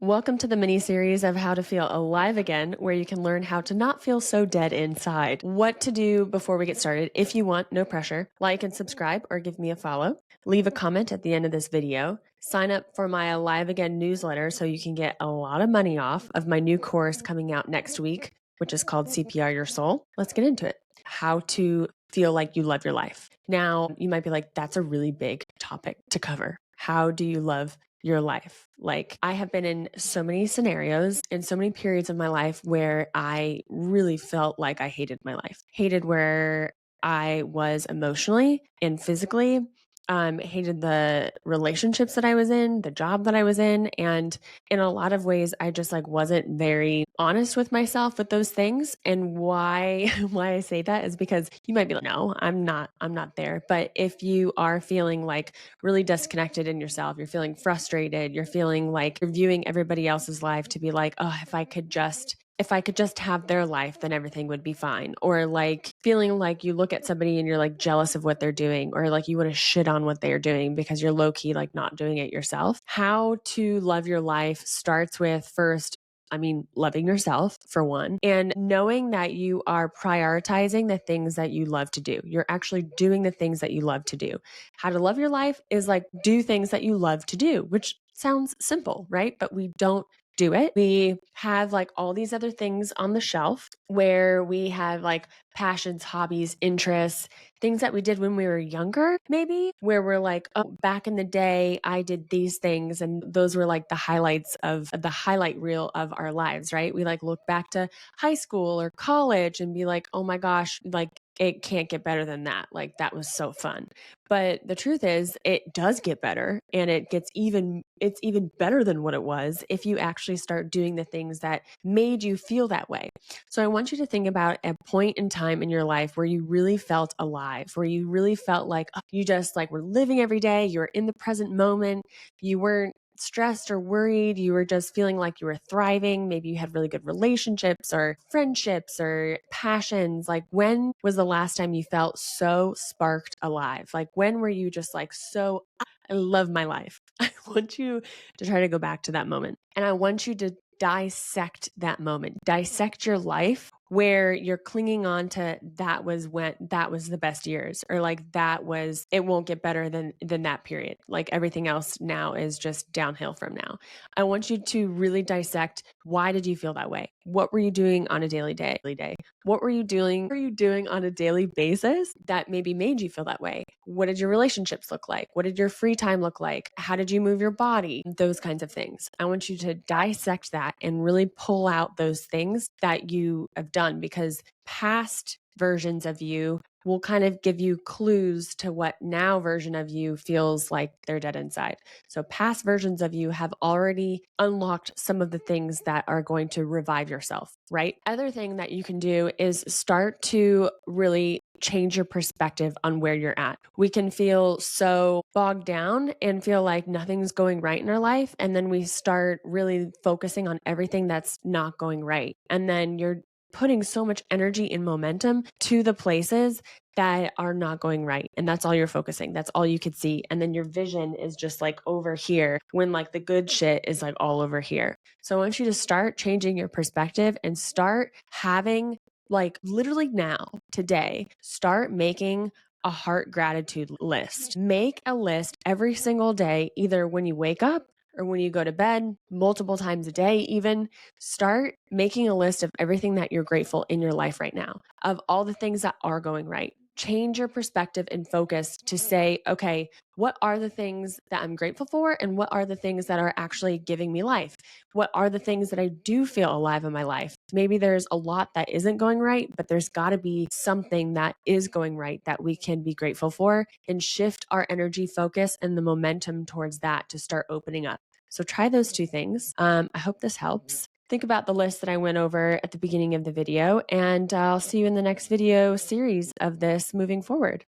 Welcome to the mini series of how to feel alive again, where you can learn how to not feel so dead inside. What to do before we get started. If you want, no pressure, like and subscribe or give me a follow. Leave a comment at the end of this video. Sign up for my Alive Again newsletter so you can get a lot of money off of my new course coming out next week, which is called CPR Your Soul. Let's get into it. How to feel like you love your life. Now, you might be like, that's a really big topic to cover. How do you love your life? Like, I have been in so many scenarios in so many periods of my life where I really felt like I hated my life, hated where I was emotionally and physically, hated the relationships that I was in, the job that I was in. And in a lot of ways, I just like wasn't very honest with myself with those things. And why why I say that is because you might be like, no, I'm not there. But if you are feeling like really disconnected in yourself, you're feeling frustrated, you're feeling like you're viewing everybody else's life to be like, oh, if I could just have their life, then everything would be fine. Or like feeling like you look at somebody and you're like jealous of what they're doing, or like you want to shit on what they're doing because you're low key like not doing it yourself. How to love your life starts with first, loving yourself for one, and knowing that you are prioritizing the things that you love to do. You're actually doing the things that you love to do. How to love your life is like do things that you love to do, which sounds simple, right? But we don't do it. We have like all these other things on the shelf where we have like passions, hobbies, interests, things that we did when we were younger, maybe, where we're like, oh, back in the day, I did these things. And those were like the highlights of the highlight reel of our lives, right? We like look back to high school or college and be like, oh my gosh, like it can't get better than that. Like that was so fun. But the truth is it does get better, and it's even better than what it was if you actually start doing the things that made you feel that way. So I want you to think about a point in time in your life where you really felt alive, where you really felt like you just like were living every day, you were in the present moment, you weren't stressed or worried, you were just feeling like you were thriving. Maybe you had really good relationships or friendships or passions. Like, when was the last time you felt so sparked alive? Like, when were you just like, so I love my life? I want you to try to go back to that moment, and I want you to dissect that moment, dissect your life where you're clinging on to that was the best years, or like it won't get better than that period. Like everything else now is just downhill from now. I want you to really dissect, why did you feel that way? What were you doing on a daily day? What were you doing on a daily basis that maybe made you feel that way? What did your relationships look like? What did your free time look like? How did you move your body? Those kinds of things. I want you to dissect that and really pull out those things that you have done, because past versions of you will kind of give you clues to what now version of you feels like they're dead inside. So past versions of you have already unlocked some of the things that are going to revive yourself, right? Other thing that you can do is start to really change your perspective on where you're at. We can feel so bogged down and feel like nothing's going right in our life. And then we start really focusing on everything that's not going right. And then you're putting so much energy and momentum to the places that are not going right. And that's all you're focusing. That's all you could see. And then your vision is just like over here, when like the good shit is like all over here. So I want you to start changing your perspective and start having, like, literally now, today, start making a heart gratitude list. Make a list every single day, either when you wake up or when you go to bed, multiple times a day even. Start making a list of everything that you're grateful in your life right now, of all the things that are going right. Change your perspective and focus to say, okay, what are the things that I'm grateful for, and what are the things that are actually giving me life? What are the things that I do feel alive in my life? Maybe there's a lot that isn't going right, but there's got to be something that is going right that we can be grateful for, and shift our energy focus and the momentum towards that to start opening up. So try those two things. I hope this helps. Think about the list that I went over at the beginning of the video, and I'll see you in the next video series of this moving forward.